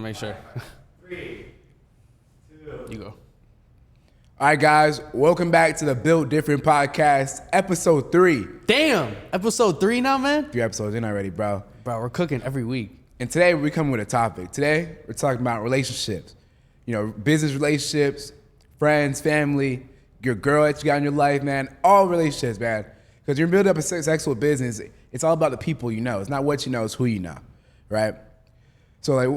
to make sure. 3, 2. You go. All right, guys, welcome back to the Built Different podcast, episode 3. Damn, episode 3 now, man. 3 episodes in already, bro. Bro, we're cooking every week. And today we come with a topic. Today we're talking about relationships. You know, business relationships, friends, family, your girl that you got in your life, man. All relationships, man. Because you're building up a successful business. It's all about the people you know. It's not what you know, it's who you know, right? So, like,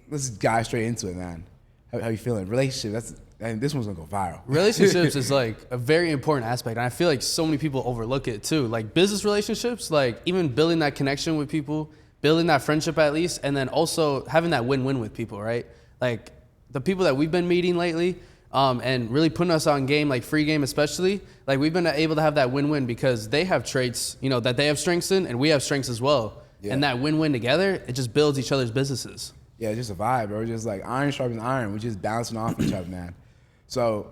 let's dive straight into it, man. How you feeling? Relationship, and this one's gonna go viral. Relationships is like a very important aspect. And I feel like so many people overlook it too. Like business relationships, like even building that connection with people, building that friendship at least, and then also having that win-win with people, right? Like the people that we've been meeting lately, and really putting us on game, like free game especially, like we've been able to have that win-win because they have traits, you know, that they have strengths in and we have strengths as well. Yeah. And that win-win together, it just builds each other's businesses. Yeah, it's just a vibe, bro. It's just like iron sharpens iron. We're just bouncing off each other, man. So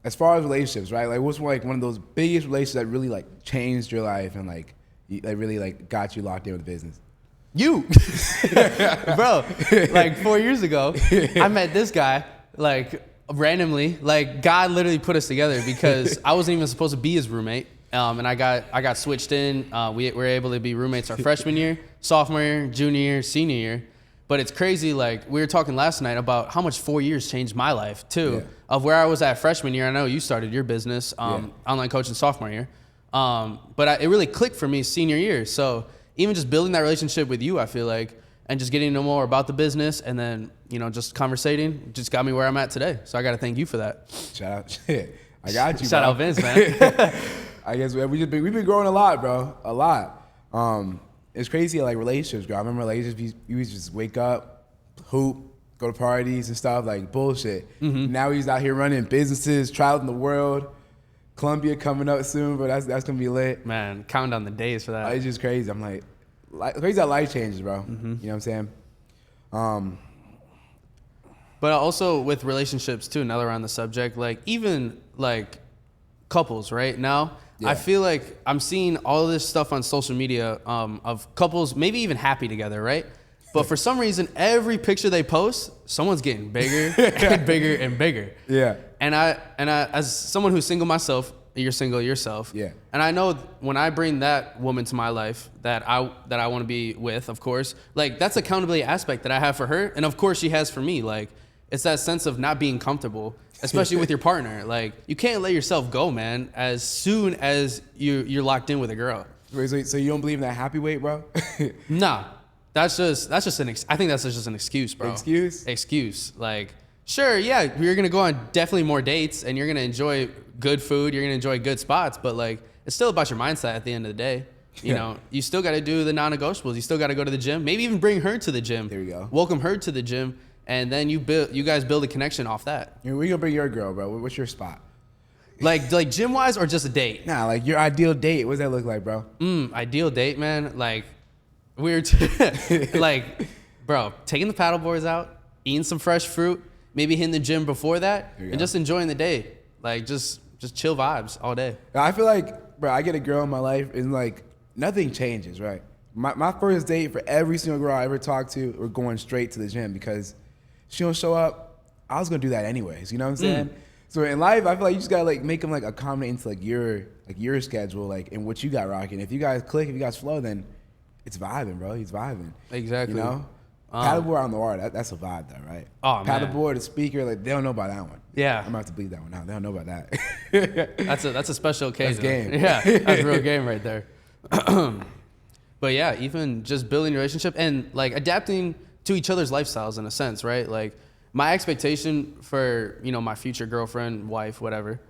as far as relationships, right? Like what's like one of those biggest relationships that really like changed your life and like really like got you locked in with business? You, bro, like 4 years ago, I met this guy, like randomly, like God literally put us together because I wasn't even supposed to be his roommate. And I got switched in. We were able to be roommates our freshman year, sophomore year, junior year, senior year. But it's crazy, like we were talking last night about how much 4 years changed my life too, of where I was at freshman year. I know you started your business, online coaching sophomore year. But it really clicked for me senior year. So even just building that relationship with you, I feel like, and just getting to know more about the business and then, you know, just conversating just got me where I'm at today. So I got to thank you for that. Shout out. Shit. I got you, Shout bro. out Vince, man. I guess we've been growing a lot, bro. A lot. It's crazy, like relationships, bro. I remember relationships, you used to just wake up, hoop, go to parties and stuff, like bullshit. Mm-hmm. Now he's out here running businesses, traveling the world. Columbia coming up soon, but that's gonna be lit. Man, counting down the days for that. It's just crazy. I'm like crazy how life changes, bro. Mm-hmm. You know what I'm saying? But also with relationships too, now that we're on the subject, like even like couples right now, I feel like I'm seeing all this stuff on social media of couples maybe even happy together, right? But for some reason, every picture they post, someone's getting bigger and bigger and bigger. Yeah. And I, as someone who's single myself, you're single yourself. Yeah. And I know when I bring that woman to my life that I want to be with, of course, like that's accountability aspect that I have for her, and of course she has for me. Like it's that sense of not being comfortable, especially with your partner. Like you can't let yourself go, man, as soon as you're locked in with a girl. So you don't believe in that happy weight, bro? Nah. That's just I think that's just an excuse, bro. Excuse. Like, sure, yeah, you're gonna go on definitely more dates and you're gonna enjoy good food, you're gonna enjoy good spots, but like it's still about your mindset at the end of the day. You know, you still gotta do the non-negotiables. You still gotta go to the gym. Maybe even bring her to the gym. There you go. Welcome her to the gym, and then you guys build a connection off that. Where you gonna bring your girl, bro? What's your spot? Like gym wise or just a date? Nah, like your ideal date. What does that look like, bro? Ideal date, man. Like weird, like, bro, taking the paddle boards out, eating some fresh fruit, maybe hitting the gym before that, and just enjoying the day. Like, just chill vibes all day. I feel like, bro, I get a girl in my life and like nothing changes, right? My first date for every single girl I ever talked to, we're going straight to the gym because she don't show up. I was gonna do that anyways. You know what I'm saying? So in life, I feel like you just gotta like make them like accommodate into like your schedule, like and what you got rocking. If you guys click, if you guys flow, then it's vibing, bro. He's vibing. Exactly. You know? Paddleboard on the water, that's a vibe though, right? Oh, man. Paddleboard, the speaker, like they don't know about that one. Yeah. I'm about to bleed that one out. They don't know about that. That's a special occasion. That's game. Yeah, that's real game right there. But yeah, even just building a relationship and like adapting to each other's lifestyles in a sense, right? Like my expectation for, you know, my future girlfriend, wife, whatever,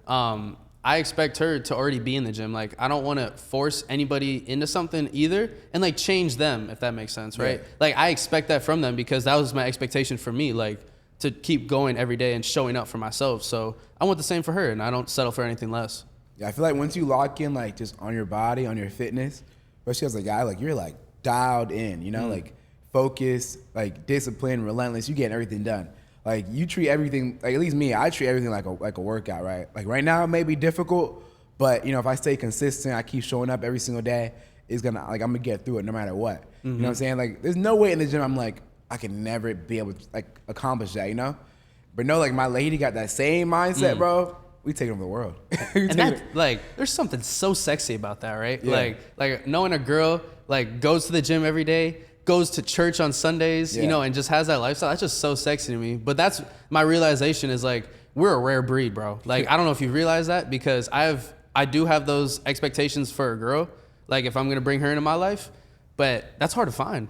I expect her to already be in the gym. Like, I don't want to force anybody into something either and, like, change them, if that makes sense, right? Yeah. Like, I expect that from them because that was my expectation for me, like, to keep going every day and showing up for myself. So I want the same for her, and I don't settle for anything less. Yeah, I feel like once you lock in, like, just on your body, on your fitness, especially as a guy, like, you're, like, dialed in, you know? Like, focused, like, disciplined, relentless. You getting everything done. Like you treat everything, like at least me, I treat everything like a workout, right? Like right now it may be difficult, but you know, if I stay consistent, I keep showing up every single day, I'm gonna get through it no matter what. Mm-hmm. You know what I'm saying? Like there's no way in the gym I'm like, I can never be able to like accomplish that, you know? But no, like my lady got that same mindset, bro. We taking over the world. And that, like, there's something so sexy about that, right? Yeah. Like knowing a girl like goes to the gym every day, goes to church on Sundays, you Yeah. know, and just has that lifestyle. That's just so sexy to me. But that's my realization is like we're a rare breed, bro. Like I don't know if you realize that because I do have those expectations for a girl. Like if I'm gonna bring her into my life, but that's hard to find.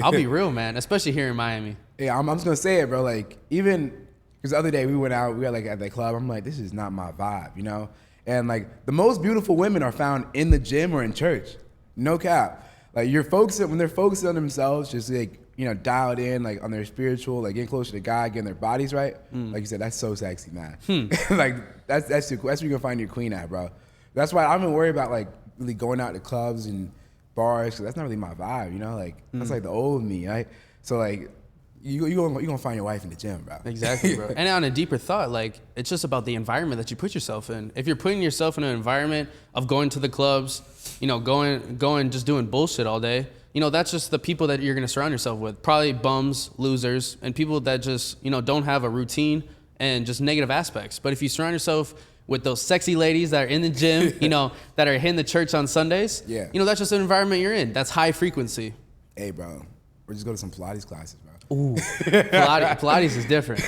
I'll be real, man, especially here in Miami. Yeah, I'm just gonna say it, bro. Like even because the other day we went out, we were like at the club. I'm like, this is not my vibe, you know. And like the most beautiful women are found in the gym or in church. No cap. Like you're focusing when they're focusing on themselves, just like you know, dialed in, like on their spiritual, like getting closer to God, getting their bodies right. Like you said, that's so sexy, man. Like that's that's where you can find your queen at, bro. That's why I'm worried about like really going out to clubs and bars because that's not really my vibe, you know. Like that's like the old me, right? So like. You gonna find your wife in the gym, bro. Exactly, bro. And on a deeper thought, like it's just about the environment that you put yourself in. If you're putting yourself in an environment of going to the clubs, you know, going just doing bullshit all day, you know, that's just the people that you're gonna surround yourself with. Probably bums, losers, and people that just, you know, don't have a routine and just negative aspects. But if you surround yourself with those sexy ladies that are in the gym, you know, that are hitting the church on Sundays, Yeah. you know, that's just an environment you're in. That's high frequency. Hey, bro, we're just go to some Pilates classes, bro. Ooh, Pilates is different.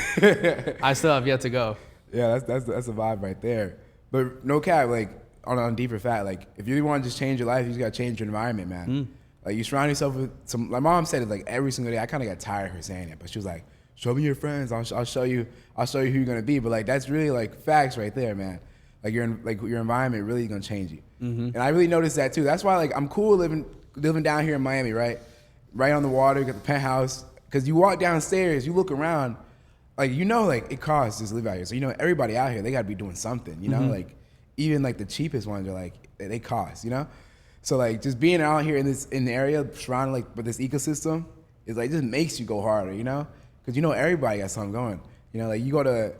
I still have yet to go. Yeah, that's a vibe right there. But no cap, like on a deeper fact, like if you really want to just change your life, you just gotta change your environment, man. Like you surround yourself with some. My mom said it like every single day. I kind of got tired of her saying it, but she was like, "Show me your friends. I'll show you who you're gonna be." But like that's really like facts right there, man. Like your environment really gonna change you. And I really noticed that too. That's why like I'm cool living down here in Miami, right on the water, got the penthouse. Because you walk downstairs, you look around, like, you know, like, it costs just to live out here. So, you know, everybody out here, they got to be doing something, you know? Like, even, like, the cheapest ones are, like, they cost, you know? So, like, just being out here in the area, surrounded, like, with this ecosystem, is, like, just makes you go harder, you know? Because, you know, everybody got something going. You know, like, you go to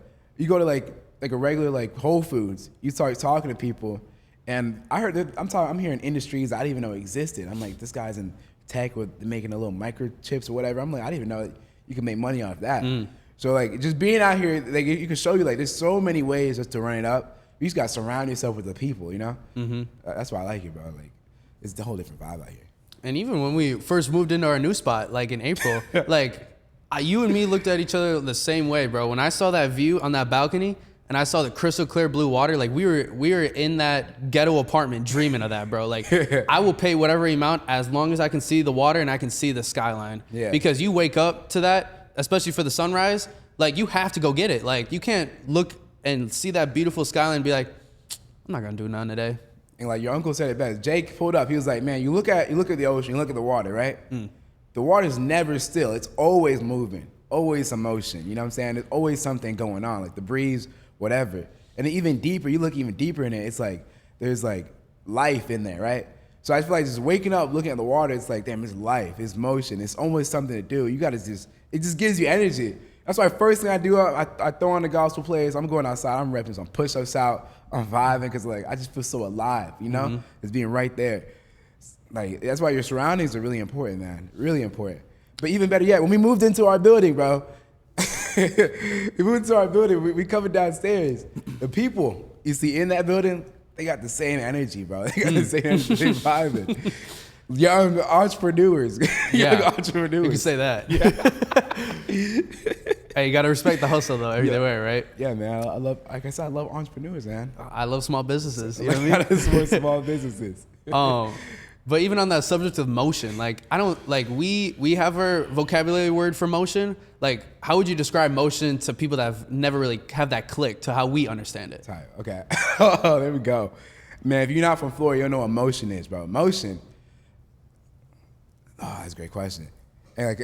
like a regular, like, Whole Foods, you start talking to people, and I heard that, I'm hearing industries I didn't even know existed. I'm like, this guy's in tech with making a little microchips or whatever. I'm like, I didn't even know you can make money off that. So like just being out here, like you can show you like there's so many ways just to run it up. You just got to surround yourself with the people, you know? That's why I like it, bro. Like it's a whole different vibe out here. And even when we first moved into our new spot, like in April, like you and me looked at each other the same way, bro. When I saw that view on that balcony and I saw the crystal clear blue water, like we were in that ghetto apartment dreaming of that, bro. Like I will pay whatever amount as long as I can see the water and I can see the skyline. Yeah. Because you wake up to that, especially for the sunrise, like you have to go get it. Like you can't look and see that beautiful skyline and be like, I'm not gonna do nothing today. And like your uncle said it best. Jake pulled up. He was like, man, you look at the ocean, you look at the water, right? The water's never still. It's always moving, always some motion. You know what I'm saying? There's always something going on, like the breeze, whatever. And then even deeper, you look even deeper in it, it's like there's like life in there, right? So I feel like just waking up, looking at the water, it's like, damn, it's life, it's motion, it's almost something to do. You gotta it just gives you energy. That's why first thing I do, I throw on the gospel plays, I'm going outside, I'm repping some push-ups out, I'm vibing, because like I just feel so alive, you know? It's being right there. Like that's why your surroundings are really important, man, really important. But even better yet, when we moved into our building, bro, we moved into our building, we covered downstairs. The people you see in that building, they got the same energy, bro. They got the same energy, they vibing. Young entrepreneurs. Young entrepreneurs. You can say that. Hey, you gotta respect the hustle though, either way, right? Yeah, man. I love entrepreneurs, man. I love small businesses. You know what I mean? I support small businesses. But even on that subject of motion, like I don't like we have our vocabulary word for motion. Like, how would you describe motion to people that have never really have that click to how we understand it? Tight. Okay. Oh, there we go. Man, if you're not from Florida, you don't know what motion is, bro. Motion. Oh, that's a great question. And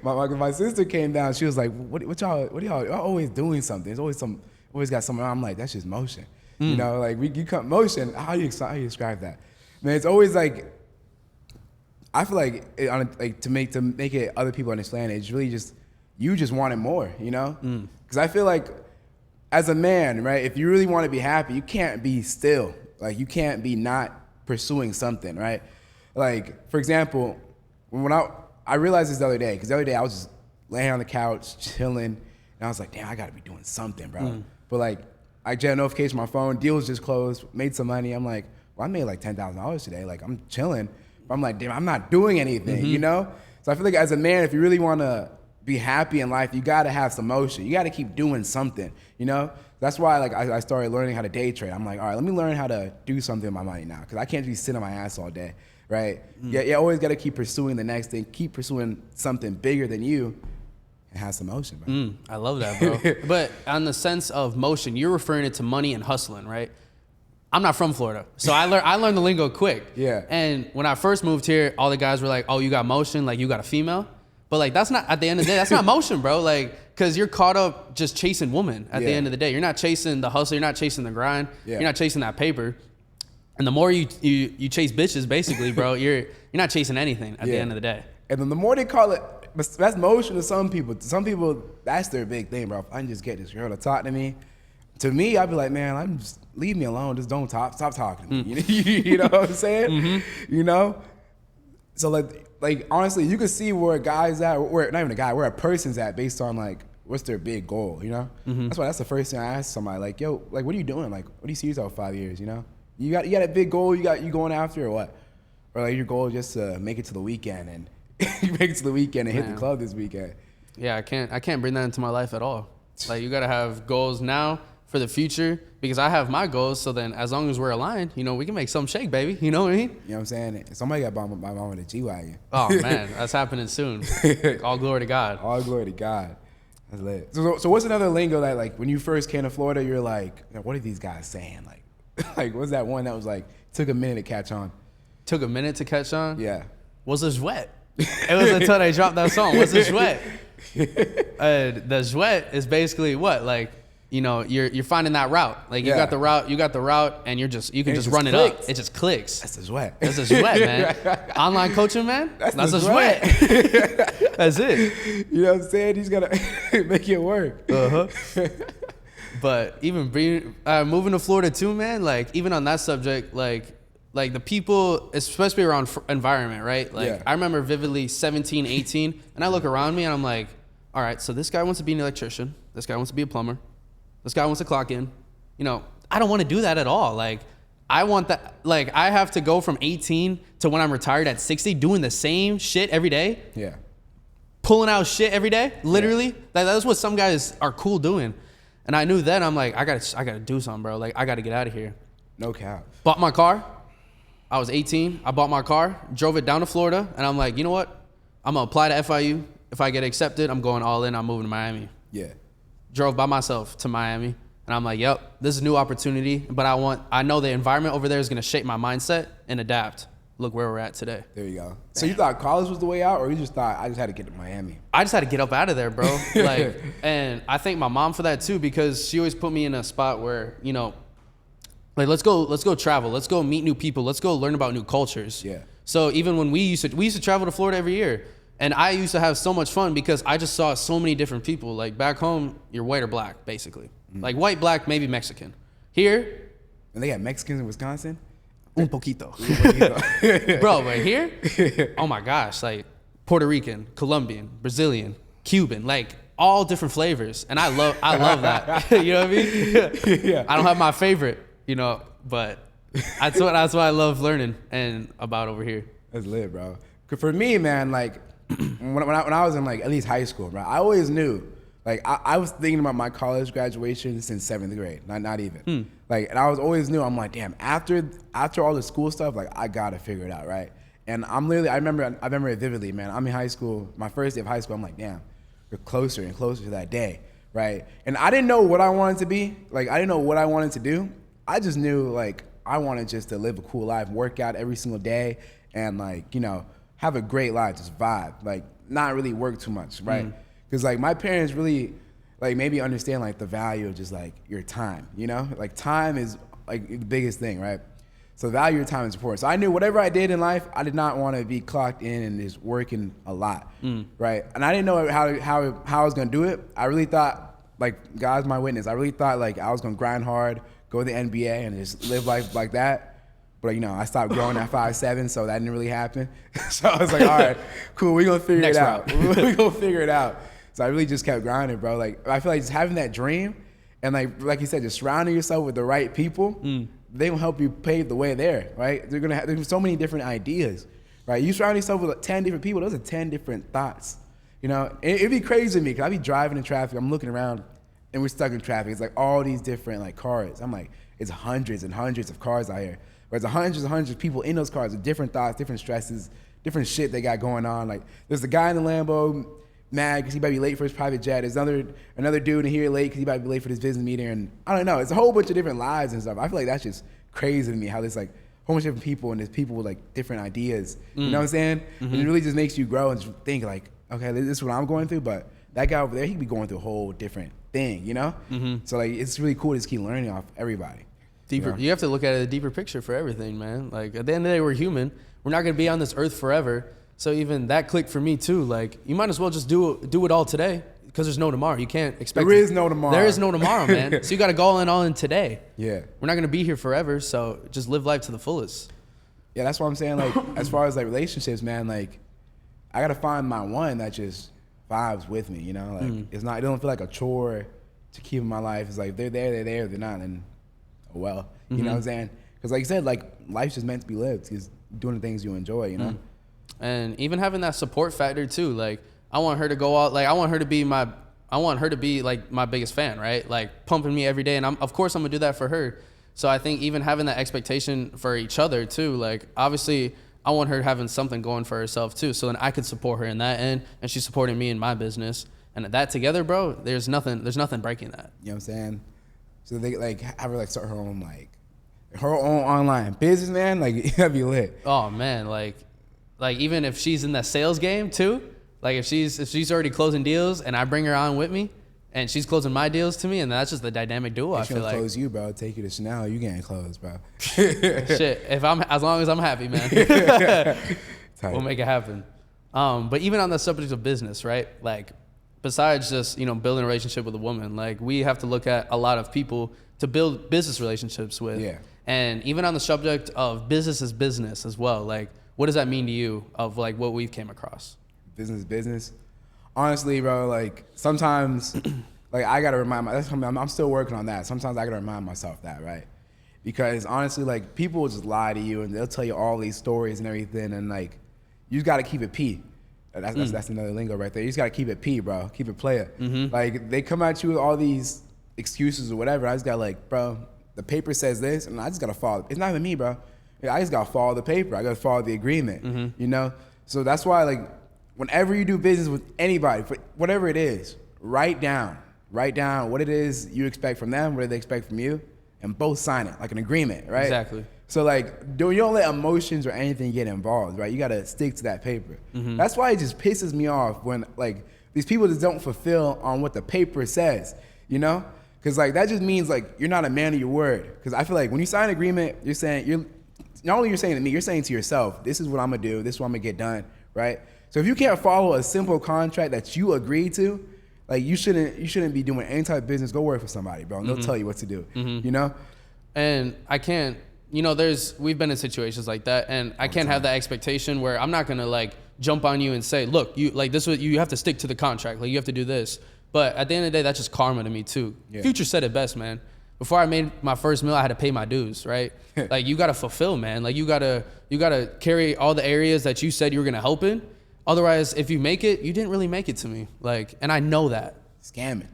like, my sister came down. She was like, "What y'all always doing something? There's always got something." I'm like, "That's just motion." You know, like you come motion. How do you describe that? Man, it's always like I feel like to make it other people understand it, it's really just you just want it more, you know? Because I feel like as a man, right? If you really want to be happy, you can't be still. Like you can't be not pursuing something, right? Like for example, when I realized this the other day, because the other day I was just laying on the couch, chilling, and I was like, damn, I gotta be doing something, bro. But like, I get a notification on my phone, deal was just closed, made some money. I'm like, well, I made like $10,000 today. Like, I'm chilling. But I'm like, damn, I'm not doing anything, you know? So I feel like as a man, if you really wanna be happy in life, you gotta have some motion. You gotta keep doing something, you know? That's why like I started learning how to day trade. I'm like, all right, let me learn how to do something with my money now, because I can't just sit on my ass all day, right? Yeah, you always gotta keep pursuing the next thing, keep pursuing something bigger than you, and have some motion, bro. I love that, bro. But on the sense of motion, you're referring it to money and hustling, right? I'm not from Florida, so I learned the lingo quick. Yeah. And when I first moved here, all the guys were like, "Oh, you got motion, like you got a female." But like that's not, at the end of the day, that's not motion, bro. Like, cause you're caught up just chasing women at the end of the day. You're not chasing the hustle. You're not chasing the grind. Yeah. You're not chasing that paper. And the more you chase bitches, basically, bro, you're not chasing anything at the end of the day. And then the more they call it, that's motion to some people. To some people, that's their big thing, bro. If I can just get this girl to talk to me. To me, I'd be like, man, I'm just leave me alone. Just don't stop talking to me. You know what I'm saying? You know? So like honestly, you can see where a guy's at, where not even a guy, where a person's at based on like what's their big goal, you know? That's the first thing I ask somebody, like, yo, like what are you doing? Like, what do you see yourself 5 years, you know? You got a big goal you going after, or what? Or like your goal is just to make it to the weekend and hit the club this weekend. Yeah, I can't bring that into my life at all. Like, you gotta have goals now for the future, because I have my goals. So then, as long as we're aligned, you know, we can make something shake, baby. You know what I mean? You know what I'm saying? Somebody got bought my mom with a G-Wagon. Oh man, that's happening soon. All glory to God. All glory to God. That's lit. So what's another lingo that, like, when you first came to Florida, you're like, what are these guys saying? Like what's that one that was like, took a minute to catch on? Took a minute to catch on? Yeah. Was this wet? It was until they dropped that song. Was this wet? The sweat is basically what? Like, you know, you're finding that route. Like, you got the route, and you can just run it up. It just clicks. That's the sweat. That's the sweat, man. Online coaching, man. That's the sweat. That's it. You know what I'm saying? You just gotta make it work. But even moving to Florida too, man. Like, even on that subject, like the people, especially around environment, right? Like, I remember vividly 17, 18, and I look around me and I'm like, all right, so this guy wants to be an electrician. This guy wants to be a plumber. This guy wants to clock in. You know, I don't want to do that at all. Like, I want that. Like, I have to go from 18 to when I'm retired at 60, doing the same shit every day. Yeah. Pulling out shit every day, literally. Like, that's what some guys are cool doing. And I knew then, I'm like, I gotta do something, bro. Like, I gotta get out of here. No cap. Bought my car. I was 18. I bought my car, drove it down to Florida, and I'm like, you know what? I'm gonna apply to FIU. If I get accepted, I'm going all in. I'm moving to Miami. Yeah. Drove by myself to Miami, and I'm like, yep, this is a new opportunity, but I know the environment over there is gonna shape my mindset and adapt. Look where we're at today. There you go. So you thought college was the way out, or you just thought, I just had to get to Miami? I just had to get up out of there, bro. Like, and I thank my mom for that too, because she always put me in a spot where, you know, like, let's go travel, let's go meet new people, let's go learn about new cultures. Yeah. So even when we used to travel to Florida every year, and I used to have so much fun because I just saw so many different people. Like, back home, you're white or black, basically. Like, white, black, maybe Mexican. Here, and they got Mexicans in Wisconsin? un poquito. Bro, but here, oh my gosh, like, Puerto Rican, Colombian, Brazilian, Cuban, like, all different flavors. And I love that. You know what I mean? Yeah. I don't have my favorite, you know, but that's what I love learning and about over here. That's lit, bro. 'Cause for me, man, like, when I was in, like, at least high school, bro, I always knew, like, I was thinking about my college graduation since 7th grade, not even. Like, and I always knew, I'm like, damn, after all the school stuff, like, I gotta figure it out, right? And I remember it vividly, man. I'm in high school, my first day of high school, I'm like, damn, we're closer and closer to that day, right? And I didn't know what I wanted to be. Like, I didn't know what I wanted to do. I just knew, like, I wanted just to live a cool life, work out every single day, and, like, you know, have a great life, just vibe, like, not really work too much, right? Because, like, my parents really, like, maybe understand, like, the value of just, like, your time, you know? Like, time is, like, the biggest thing, right? So value your time is important. So I knew whatever I did in life, I did not want to be clocked in and just working a lot, right? And I didn't know how I was going to do it. I really thought, like, God's my witness, I really thought, like, I was going to grind hard, go to the NBA, and just live life like that. But, I stopped growing at 5'7", so that didn't really happen. So I was like, all right, cool, we're going to figure Next it out. We're going to figure it out. So I really just kept grinding, bro. Like, I feel like just having that dream and, like you said, just surrounding yourself with the right people, they will help you pave the way there, right? There's so many different ideas, right? You surround yourself with 10 different people, those are 10 different thoughts. It'd be crazy to me because I'd be driving in traffic, I'm looking around, and we're stuck in traffic. It's like all these different like cars. I'm like, it's hundreds and hundreds of cars out here. But there's hundreds and hundreds of people in those cars with different thoughts, different stresses, different shit they got going on. Like there's the guy in the Lambo mad because he might be late for his private jet. There's another dude in here late because he might be late for this business meeting. And I don't know, it's a whole bunch of different lives and stuff. I feel like that's just crazy to me how there's like a whole bunch of different people and there's people with like different ideas. You know what I'm saying? And it really just makes you grow and just think like, okay, this is what I'm going through, but that guy over there, he could be going through a whole different thing, So like, it's really cool to just keep learning off everybody. Deeper. You have to look at a deeper picture for everything, man. Like at the end of the day, we're human. We're not gonna be on this earth forever. So even that clicked for me too. Like you might as well just do it all today because there's no tomorrow. You can't expect. There is no tomorrow. There is no tomorrow, man. So you got to go all in today. Yeah. We're not gonna be here forever. So just live life to the fullest. Yeah, that's what I'm saying. Like as far as like relationships, man, like I gotta find my one that just vibes with me. Like it don't feel like a chore to keep in my life. It's like if they're there, they're not, and oh well. You know what I'm saying? Because like you said, like life's just meant to be lived. Because doing the things you enjoy, And even having that support factor too. Like I want her to go out. Like I want her to be like my biggest fan, right? Like pumping me every day, and of course I'm gonna do that for her. So I think even having that expectation for each other too. Like obviously I want her having something going for herself too. So then I could support her in that end, and she's supporting me in my business. And that together, bro, there's nothing breaking that. You know what I'm saying? So they like have her like start her own online business, man. Like that'd be lit. Oh man, like even if she's in that sales game too, like if she's already closing deals and I bring her on with me, and she's closing my deals to me, and that's just the dynamic duo. I feel like close you, bro. Take you to Chanel, you getting closed, bro. Shit, as long as I'm happy, man, we'll make it happen. But even on the subject of business, right? Like besides just building a relationship with a woman, like we have to look at a lot of people to build business relationships with. Yeah. And even on the subject of business is business as well. Like what does that mean to you of like what we've came across? Business. Honestly, bro, like sometimes like I gotta remind I'm still working on that. Sometimes I gotta remind myself that, right? Because honestly, like people will just lie to you and they'll tell you all these stories and everything, and like you just gotta keep it P. That's another lingo right there. You just gotta keep it P, bro. Keep it player. Like they come at you with all these excuses or whatever. I just got like, bro, the paper says this, and I just gotta follow. It's not even me, bro. I just gotta follow the paper. I gotta follow the agreement. So that's why, like, whenever you do business with anybody, for whatever it is, write down what it is you expect from them, what do they expect from you, and both sign it like an agreement, right? Exactly. So like, you don't let emotions or anything get involved, right? You gotta stick to that paper. That's why it just pisses me off when like these people just don't fulfill on what the paper says, Because like that just means like you're not a man of your word. Because I feel like when you sign an agreement, you're not only you're saying to me, you're saying to yourself, this is what I'm gonna do, this is what I'm gonna get done, right? So if you can't follow a simple contract that you agree to, like you shouldn't be doing any type of business. Go work for somebody, bro. And they'll tell you what to do. And I can't. We've been in situations like that, and I can't have that expectation where I'm not gonna like jump on you and say, look, you like this. You have to stick to the contract. Like you have to do this. But at the end of the day, that's just karma to me too. Yeah. Future said it best, man. Before I made my first meal, I had to pay my dues, right? Like you gotta fulfill, man. Like you gotta carry all the areas that you said you were gonna help in. Otherwise, if you make it, you didn't really make it to me. Like, and I know that. Scamming,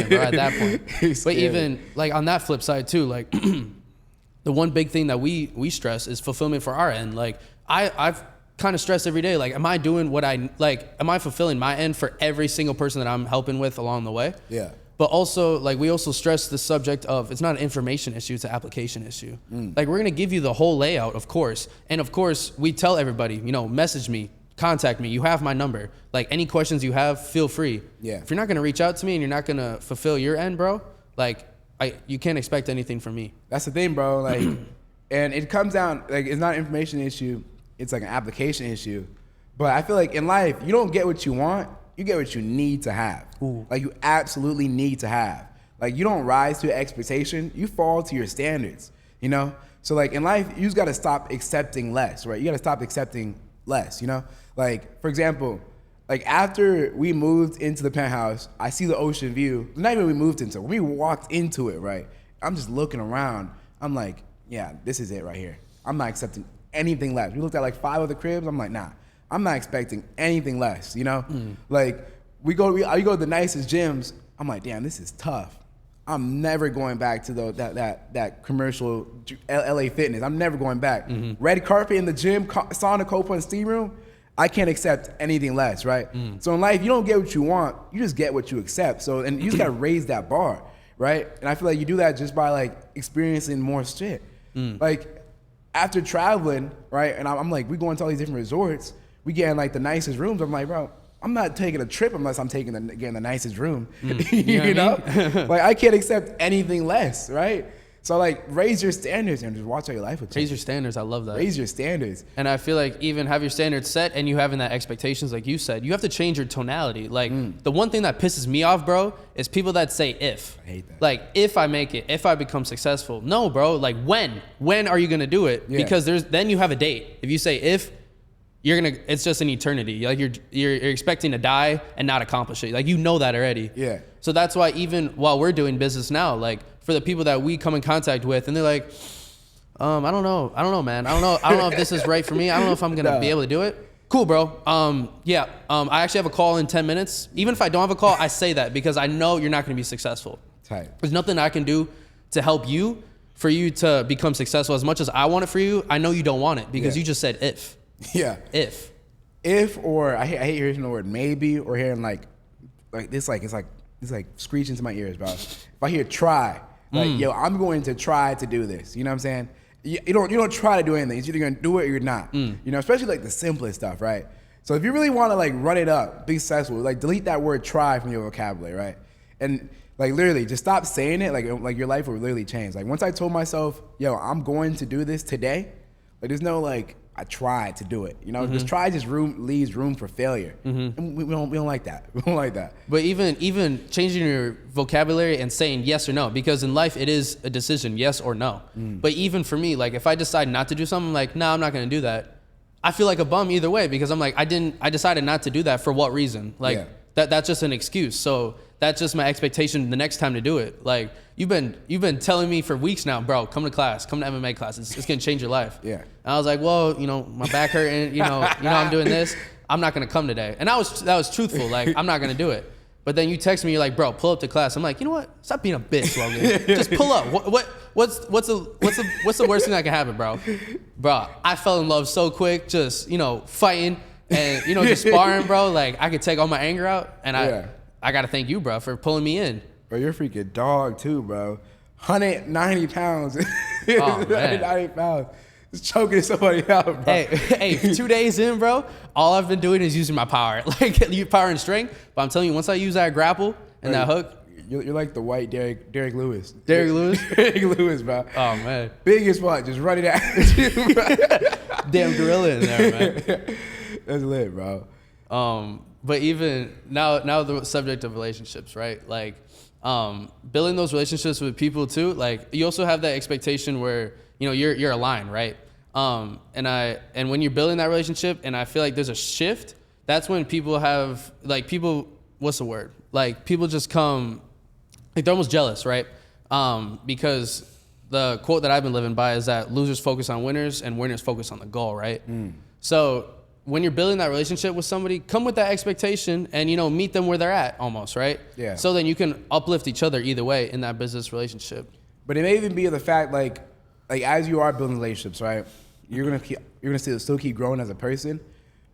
bro, at that point. But even like on that flip side too, like the one big thing that we stress is fulfillment for our end. Like I've kind of stressed every day. Like, am I doing what I like? Am I fulfilling my end for every single person that I'm helping with along the way? Yeah. But also, like, we also stress the subject of it's not an information issue, it's an application issue. Like, we're gonna give you the whole layout, of course. And of course, we tell everybody, message me, contact me, you have my number. Like, any questions you have, feel free. Yeah. If you're not gonna reach out to me and you're not gonna fulfill your end, bro, like, you can't expect anything from me. That's the thing, bro. Like, and it comes down, like, it's not an information issue, it's like an application issue. But I feel like in life, you don't get what you want, you get what you need to have. Ooh. Like, you absolutely need to have. Like, you don't rise to your expectation, you fall to your standards, So like in life, you just gotta stop accepting less, right? You gotta stop accepting less, you know? Like, for example, like after we moved into the penthouse, I see the ocean view. Not even when we moved into it, when we walked into it, right? I'm just looking around. I'm like, yeah, this is it right here. I'm not accepting anything less. We looked at like 5 other cribs. I'm like, nah, I'm not expecting anything less, you know? Like we go to the nicest gyms. I'm like, damn, this is tough. I'm never going back to that commercial LA Fitness. I'm never going back. Red carpet in the gym, sauna, copa, and steam room. I can't accept anything less, right? So in life, you don't get what you want. You just get what you accept. So, and you just gotta raise that bar, right? And I feel like you do that just by like experiencing more shit. Like after traveling, right? And I'm like, we going to all these different resorts. We get in like the nicest rooms. I'm like, bro, I'm not taking a trip unless I'm getting the nicest room. You know? Like I can't accept anything less, right? So like raise your standards and just watch how your life will change. Raise your standards. I love that. Raise your standards. And I feel like even have your standards set and you having that expectations, like you said, you have to change your tonality. Like the one thing that pisses me off, bro, is people that say if. I hate that. Like if I make it, if I become successful. No, bro. Like when are you gonna do it? Yeah. Because then you have a date. If you say if, it's just an eternity. Like you're expecting to die and not accomplish it. Like you know that already. Yeah. So that's why even while we're doing business now, like for the people that we come in contact with and they're like, I don't know, man. I don't know if this is right for me. I don't know if I'm gonna be able to do it. Cool, bro. I actually have a call in 10 minutes. Even if I don't have a call, I say that because I know you're not gonna be successful. Tight. There's nothing I can do to help you for you to become successful. As much as I want it for you, I know you don't want it because you just said if. Yeah. If, or I hate hearing the word maybe or hearing like this, like it's like screeching to my ears, bro. If I hear try, like yo, I'm going to try to do this. You know what I'm saying? You don't try to do anything. It's either gonna do it or you're not. You know, especially like the simplest stuff, right? So if you really want to like run it up, be successful, like delete that word try from your vocabulary, right? And like literally just stop saying it. Like your life will literally change. Like once I told myself, yo, I'm going to do this today. Like there's no like I tried to do it, you know. Because try just leaves room for failure, and we don't like that. We don't like that. But even changing your vocabulary and saying yes or no, because in life it is a decision, yes or no. But even for me, like if I decide not to do something, I'm like, nah, I'm not gonna do that. I feel like a bum either way because I'm like, I decided not to do that for what reason? Like that's just an excuse. So that's just my expectation the next time to do it. Like you've been telling me for weeks now, bro, come to class, come to MMA class. It's gonna change your life. Yeah. And I was like, well, my back hurting, you know, I'm doing this. I'm not gonna come today. And that was truthful. Like I'm not gonna do it. But then you text me, you're like, bro, pull up to class. I'm like, you know what? Stop being a bitch, Logan. Just pull up. What's the worst thing that can happen, bro? Bro, I fell in love so quick, just fighting and just sparring, bro. Like I could take all my anger out, and I gotta thank you, bro, for pulling me in. Bro, you're a freaking dog too, bro. 190 pounds. Oh, man. 190 pounds. Just choking somebody out, bro. Hey, 2 days in, bro, all I've been doing is using my power. Like, you power and strength. But I'm telling you, once I use that grapple and that hook. You're like the white Derek Lewis. Derek Lewis? Derek Lewis, bro. Oh, man. Big as fuck, just running at you, bro. Damn gorilla in there, man. That's lit, bro. But even now the subject of relationships, right? Like, building those relationships with people too, like you also have that expectation where, you're aligned, right? And when you're building that relationship and I feel like there's a shift, that's when people have what's the word? Like people just come, like they're almost jealous, right? Because the quote that I've been living by is that losers focus on winners and winners focus on the goal, right? So when you're building that relationship with somebody, come with that expectation and, meet them where they're at almost, right? Yeah. So then you can uplift each other either way in that business relationship. But it may even be the fact like as you are building relationships, right? You're gonna still keep growing as a person,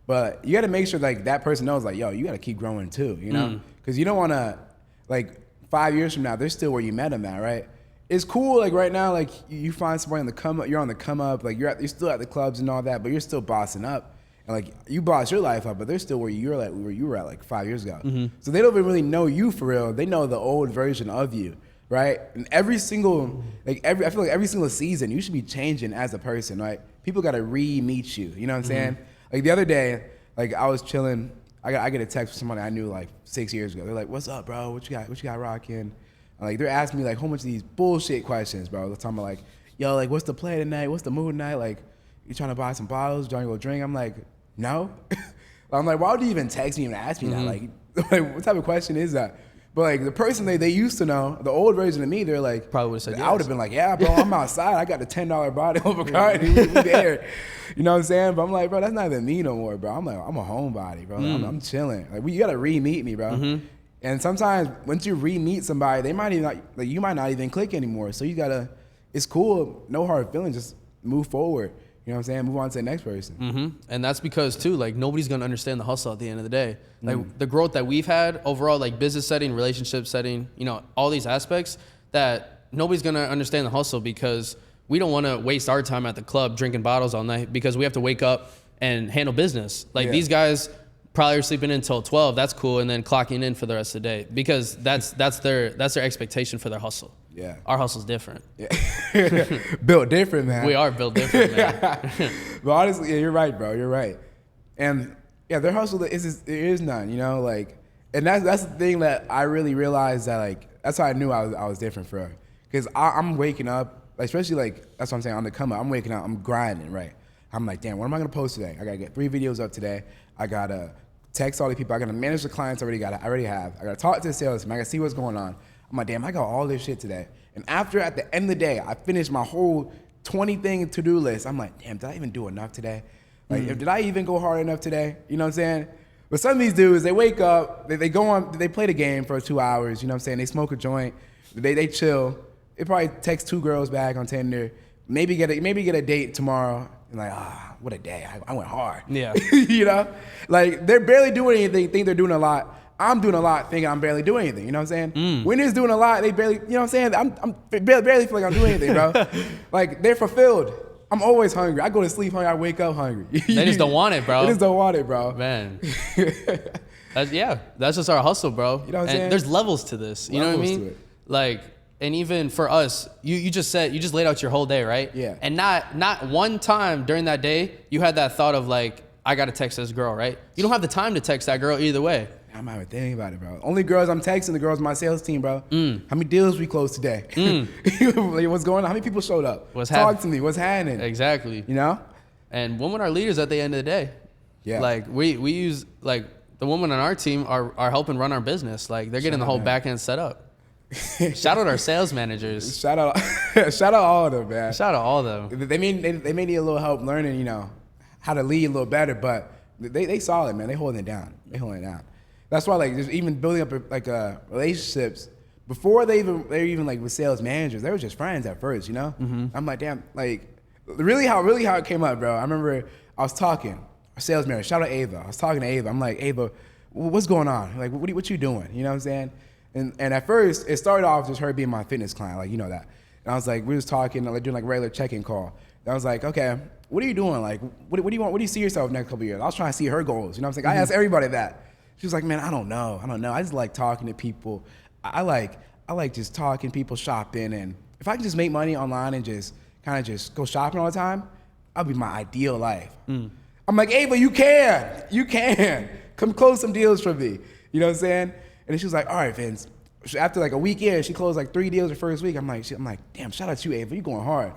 but you got to make sure like that person knows like, yo, you got to keep growing too, Because you don't want to like 5 years from now they're still where you met them at, right? It's cool like right now like you find somebody on the come up, you're on the come up, like you're still at the clubs and all that, but you're still bossing up. And like you boss your life up, but they're still where you were at like 5 years ago. So they don't even really know you for real. They know the old version of you, right? And I feel like every single season you should be changing as a person, right? People gotta re-meet you. You know what I'm saying? Like the other day, like I was chilling. I get a text from somebody I knew like 6 years ago. They're like, "What's up, bro? What you got rocking?" And like they're asking me like a whole bunch of these bullshit questions, bro. They're talking about like, yo, like, what's the play tonight? What's the mood tonight? Like, you trying to buy some bottles? Trying to go drink? I'm like, no. I'm like, why would you even text me and ask me that? Like, what type of question is that? But like the person they used to know, the old version of me, they're like, Probably would've said I would yes. have been like, yeah, bro, I'm outside. I got the $10 bottle of Bacardi. We there. You know what I'm saying? But I'm like, bro, that's not even me no more, bro. I'm like, I'm a homebody, bro. I'm chilling. Like, you gotta re-meet me, bro. And sometimes once you re-meet somebody, they might even not, like, you might not even click anymore. So you gotta, it's cool, no hard feelings, just move forward. You know what I'm saying? Move on to the next person. And that's because too, like, nobody's gonna understand the hustle at the end of the day. Like the growth that we've had overall, like business setting, relationship setting, you know, all these aspects, that nobody's gonna understand the hustle because we don't want to waste our time at the club drinking bottles all night because we have to wake up and handle business. Like these guys probably are sleeping in until 12. That's cool, and then clocking in for the rest of the day because that's their expectation for their hustle. Yeah. Our hustle's different. Yeah. Built different, man. We are built different, man. But honestly, yeah, you're right, bro. You're right. And yeah, their hustle there is none, you know, like, and that's the thing that I really realized that, like, that's how I knew I was different for her. Because I'm waking up, like, especially like, that's what I'm saying, on the come up, I'm waking up, I'm grinding, right? I'm like, damn, what am I gonna post today? I gotta get 3 videos up today. I gotta text all the people. I gotta manage the clients I already have. I gotta talk to the sales team. I gotta see what's going on. I'm like, damn, I got all this shit today. And after, at the end of the day, I finished my whole 20-thing to-do list. I'm like, damn, did I even do enough today? Like, did I even go hard enough today? You know what I'm saying? But some of these dudes, they wake up, they go on, they play the game for 2 hours, you know what I'm saying? They smoke a joint, they chill. They probably text 2 girls back on Tinder, maybe get a date tomorrow. And like, what a day, I went hard. Yeah. You know? Like, they're barely doing anything, think they're doing a lot. I'm doing a lot, thinking I'm barely doing anything. You know what I'm saying? Winners doing a lot, they barely, you know what I'm saying? I'm barely feel like I'm doing anything, bro. Like, they're fulfilled. I'm always hungry. I go to sleep hungry, I wake up hungry. They just don't want it, bro. They just don't want it, bro. Man. That's just our hustle, bro. You know what I'm and saying? there's levels to this. You know what I mean? To it. Like, and even for us, you just laid out your whole day, right? Yeah. And not one time during that day you had that thought of like, I gotta text this girl, right? You don't have the time to text that girl either way. I'm not even thinking about it, bro. Only girls I'm texting, the girls on my sales team, bro. How many deals we closed today? Like, what's going on? How many people showed up? Talk to me. What's happening? Exactly. You know? And women are leaders at the end of the day. Yeah. Like we use, like, the women on our team are helping run our business. Like, they're getting the whole back end set up. Shout out our sales managers. Shout out all of them, man. Shout out all of them. They may need a little help learning, you know, how to lead a little better, but they solid, man. They holding it down. That's why, like, just even building up relationships before they're even like with sales managers, they were just friends at first, you know. I'm like, damn, like, really how it came up, bro. I remember I was talking, our sales manager, shout out Ava. I was talking to Ava. I'm like, Ava, what's going on? Like, what you doing? You know what I'm saying? And at first, it started off just her being my fitness client, like, you know that. And I was like, we was talking, like, doing like a regular check-in call. And I was like, okay, what are you doing? Like, what do you want? What do you see yourself next couple of years? I was trying to see her goals. You know what I'm saying? I asked everybody that. She was like, man, I don't know. I just like talking to people. I like just talking, people shopping. And if I can just make money online and just kind of just go shopping all the time, that'll be my ideal life. I'm like, Ava, you can. Come close some deals for me. You know what I'm saying? And then she was like, all right, Vince. After like a week in, she closed like 3 deals her first week. I'm like, damn, shout out to you, Ava. You going hard.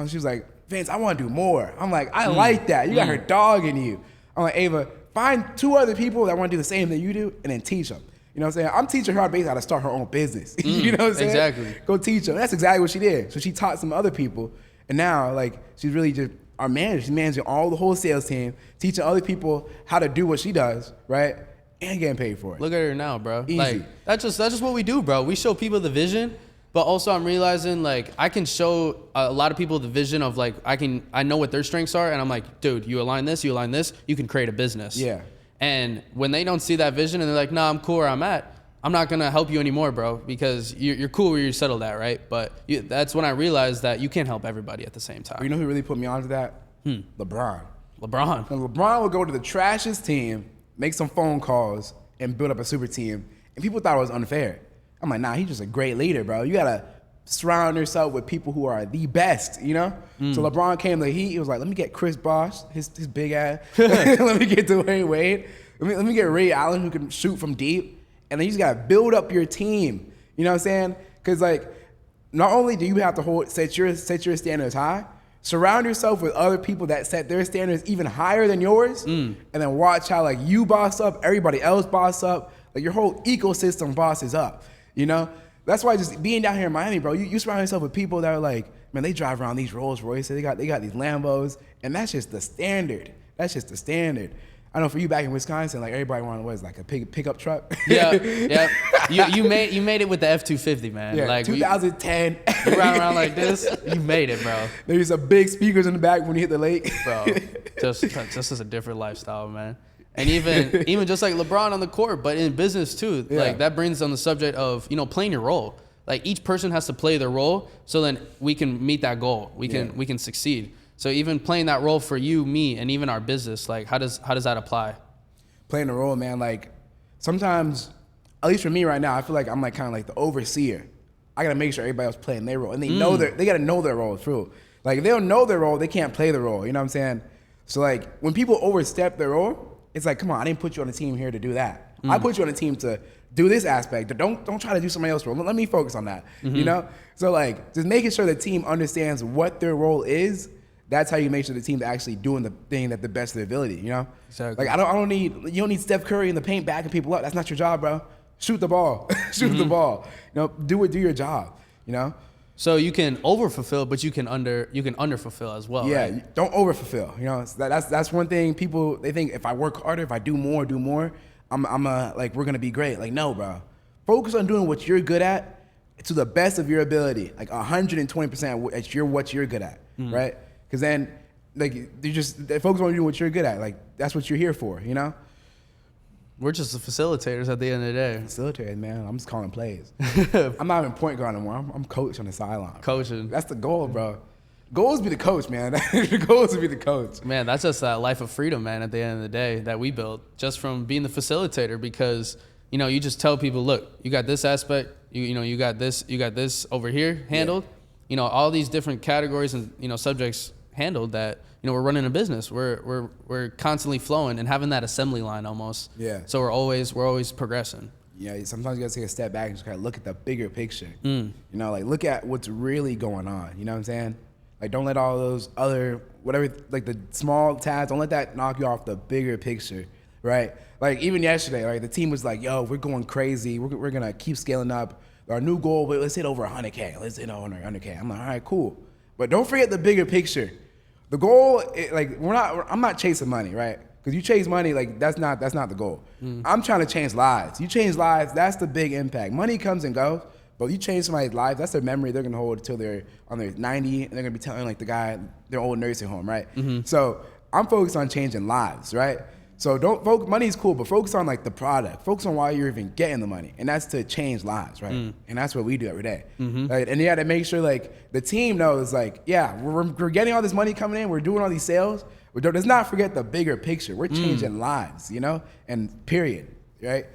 She was like, Vince, I want to do more. I'm like, I like that. You got her dog in you. I'm like, Ava, find 2 other people that want to do the same thing you do and then teach them. You know what I'm saying? I'm teaching her basically how to start her own business. You know what I'm saying? Exactly. Go teach them. That's exactly what she did. So she taught some other people. And now, like, she's really just our manager. She's managing all the whole sales team, teaching other people how to do what she does, right? And getting paid for it. Look at her now, bro. Easy. Like, that's just what we do, bro. We show people the vision, but also I'm realizing, like, I can show a lot of people the vision of, like, I know what their strengths are, and I'm like, dude, you align this, you can create a business. Yeah. And when they don't see that vision and they're like, nah, I'm cool where I'm at, I'm not gonna help you anymore, bro, because you're cool where you're settled at, right? But that's when I realized that you can't help everybody at the same time. You know who really put me onto that? LeBron. LeBron. And LeBron would go to the trashiest team, make some phone calls, and build up a super team. And people thought it was unfair. I'm like, nah, he's just a great leader, bro. You gotta surround yourself with people who are the best, you know? So LeBron came to the Heat. He was like, let me get Chris Bosh, his big ass. Let me get Dwayne Wade. Let me get Ray Allen, who can shoot from deep. And then you just gotta build up your team. You know what I'm saying? Because, like, not only do you have to set your standards high, surround yourself with other people that set their standards even higher than yours, and then watch how like you boss up, everybody else boss up, like your whole ecosystem bosses up. You know, that's why just being down here in Miami, bro, you surround yourself with people that are like, man, they drive around these Rolls Royces, they got these Lambos, and that's just the standard. That's just the standard. I know for you back in Wisconsin, like everybody wanted what is like a pickup truck. Yeah. You made it with the F-250, man. Yeah, like 2010. You ride around like this, you made it, bro. There's some big speakers in the back when you hit the lake. Bro, just is a different lifestyle, man. And even just like LeBron on the court, but in business too. Yeah. Like that brings on the subject of, playing your role. Like each person has to play their role, so then we can meet that goal. We can succeed. So even playing that role for you, me, and even our business, like how does that apply? Playing the role, man. Like sometimes, at least for me right now, I feel like I'm like kind of like the overseer. I gotta make sure everybody else playing their role, and they gotta know their role too. Like if they don't know their role, they can't play the role. You know what I'm saying? So like when people overstep their role, it's like, come on, I didn't put you on the team here to do that. I put you on the team to do this aspect. Don't try to do somebody else's role. Let me focus on that. You know? So like just making sure the team understands what their role is. That's how you make sure the team's actually doing the thing at the best of their ability, you know? Exactly. Like you don't need Steph Curry in the paint backing people up. That's not your job, bro. Shoot the ball. Shoot the ball. Do your job, you know? So you can overfulfill, but you can underfulfill as well. Yeah, right? don't overfulfill. You know, that's one thing people, they think if I work harder, if I do more, we're gonna be great. Like, no, bro. Focus on doing what you're good at to the best of your ability. Like 120% at what you're good at, right? Because then, like, they focus on doing what you're good at. Like, that's what you're here for, you know? We're just the facilitators at the end of the day. Facilitator, man. I'm just calling plays. I'm not even point guard anymore. I'm coach on the sideline. Coaching. That's the goal, bro. Goal is to be the coach, man. The goal is to be the coach. Man, that's just that life of freedom, man, at the end of the day that we built just from being the facilitator because, you just tell people, look, you got this aspect, you got this over here handled, all these different categories and, subjects handled that, we're running a business. We're constantly flowing and having that assembly line almost. Yeah. So we're always progressing. Yeah, sometimes you gotta take a step back and just kind of look at the bigger picture. Like look at what's really going on. You know what I'm saying? Like don't let all those other whatever, like the small tasks, don't let that knock you off the bigger picture, right? Like even yesterday, right? The team was like, "Yo, we're going crazy. We're gonna keep scaling up. Our new goal, let's hit over 100K. Let's hit over 100K." I'm like, "All right, cool," but don't forget the bigger picture. The goal, I'm not chasing money, right? Because you chase money, like that's not the goal. I'm trying to change lives. You change lives, that's the big impact. Money comes and goes, but you change somebody's life, that's their memory they're gonna hold until they're on their 90, and they're gonna be telling like the guy their old nursing home, right? So I'm focused on changing lives, right? So money is cool, but focus on like the product. Focus on why you're even getting the money, and that's to change lives, right? And that's what we do every day. Right? And you got to make sure like the team knows, like, yeah, we're getting all this money coming in, we're doing all these sales. Let's not forget the bigger picture. We're changing lives, and period, right?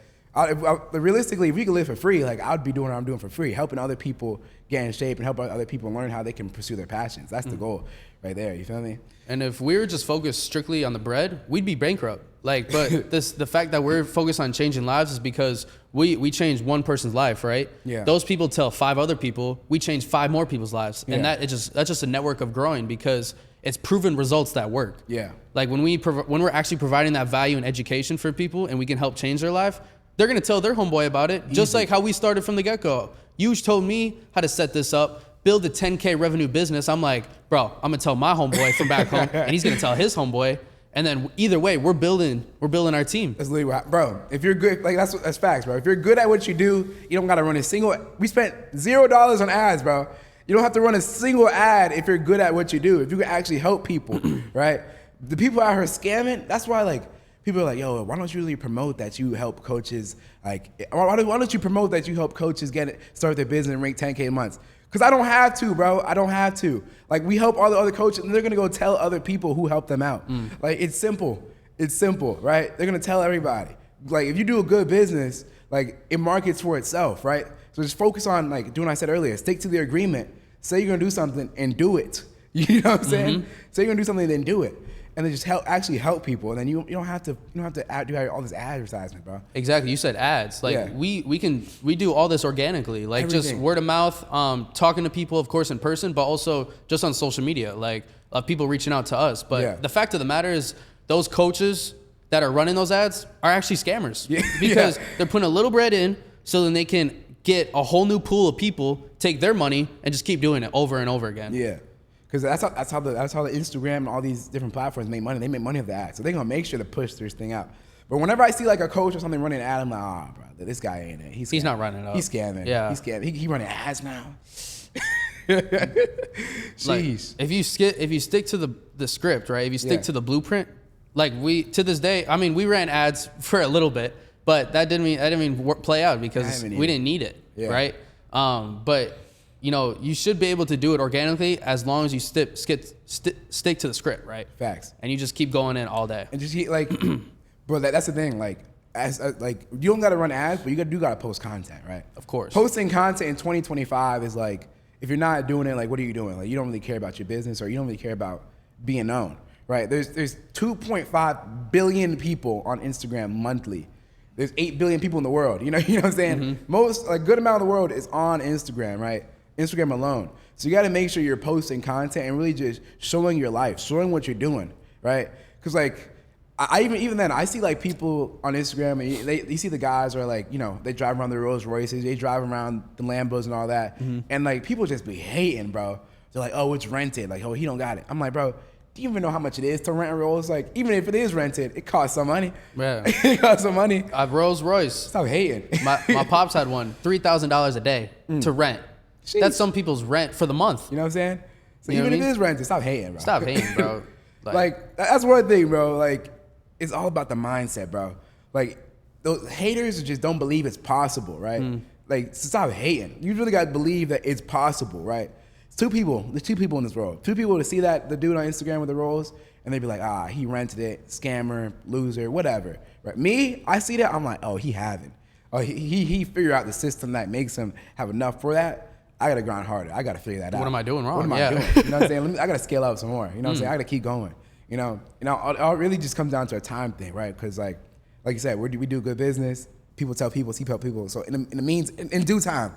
Realistically, if we could live for free, like I'd be doing what I'm doing for free, helping other people get in shape and help other people learn how they can pursue their passions. That's the goal right there. You feel me? And if we were just focused strictly on the bread, we'd be bankrupt. But the fact that we're focused on changing lives is because we changed one person's life, right? Yeah. Those people tell 5 other people, we changed 5 more people's lives. And that's just a network of growing because it's proven results that work. Yeah. Like when we're actually providing that value and education for people and we can help change their life, they're going to tell their homeboy about it. Just like how we started from the get-go. You told me how to set this up, build a 10K revenue business. I'm like, bro, I'm going to tell my homeboy from back home and he's going to tell his homeboy. And then either way, we're building our team. That's literally what, bro. If you're good, like that's facts, bro. If you're good at what you do, you don't gotta run a single. We spent $0 on ads, bro. You don't have to run a single ad if you're good at what you do. If you can actually help people, right? The people out here scamming. That's why like people are like, yo, why don't you really promote that you help coaches? Like, why don't you promote that you help coaches start their business and make 10K months? Because I don't have to, bro. I don't have to. Like, we help all the other coaches, and they're going to go tell other people who helped them out. Like, it's simple. It's simple, right? They're going to tell everybody. Like, if you do a good business, like, it markets for itself, right? So just focus on, like, doing what I said earlier. Stick to the agreement. Say you're going to do something and do it. You know what I'm saying? Say you're going to do something, then do it. and then just actually help people, and then you don't have to do all this advertisement, bro. Exactly. You said ads. Like Yeah. we do all this organically, like just Everything. word of mouth, talking to people, of course, in person, but also just on social media, like of people reaching out to us. But Yeah. the fact of the matter is, those coaches that are running those ads are actually scammers Yeah. because Yeah. they're putting a little bread in so then they can get a whole new pool of people, take their money, and just keep doing it over and over again. Yeah, because that's how the Instagram and all these different platforms make money. They make money off the ads, so they're gonna make sure to push this thing out. But whenever I see like a coach or something running an ad, I'm like, bro, this guy ain't it. He's not running it up. He's scamming. Yeah. He's scamming. He running ads now. Like, Jeez. if you stick to the script, right? If you stick Yeah. to the blueprint, like we to this day, I mean, we ran ads for a little bit, but that didn't mean play out because we didn't need it, Yeah. right? But you know, you should be able to do it organically as long as you stick to the script, right? Facts. And you just keep going in all day. And just like, bro, that's the thing. Like, like you don't gotta run ads, but you gotta post content, right? Of course. Posting content in 2025 is like, if you're not doing it, like, what are you doing? Like, you don't really care about your business, or you don't really care about being known, right? There's 2.5 billion people on Instagram monthly. There's 8 billion people in the world. You know what I'm saying? Mm-hmm. Most, like, good amount of the world is on Instagram, right? Instagram alone. So you got to make sure you're posting content and really just showing your life, showing what you're doing, right? Because like, I even then, I see like people on Instagram, and you see the guys are like, you know, they drive around the Rolls Royces, they drive around the Lambos and all that, and like people just be hating, bro. They're like, oh, it's rented, like, oh, he don't got it. I'm like, bro, do you even know how much it is to rent a Rolls? Like, even if it is rented, it costs some money. Yeah. It costs some money. I've Rolls Royce. Stop hating. My pops had one, $3,000 a day to rent. Sheesh. That's some people's rent for the month. You know what I'm saying? So You know even what if I it mean? is rented, stop hating, bro. Stop hating, bro. Like, that's one thing, bro. Like, it's all about the mindset, bro. Like, those haters just don't believe it's possible, right? Like, stop hating. You really got to believe that it's possible, right? It's two people. There's two people in this world. Two people to see that, the dude on Instagram with the rolls, and they be like, he rented it, scammer, loser, whatever. Right? Me, I see that, I'm like, oh, he having. Oh, he figured out the system that makes him have enough for that. I gotta grind harder. I gotta figure that out. What am I doing wrong? What am I Yeah. doing? You know what I'm saying? I gotta scale up some more. You know what I'm saying? I gotta keep going. You know, it really just comes down to a time thing, right? Because like you said, we do good business. People tell people, people. So in due time,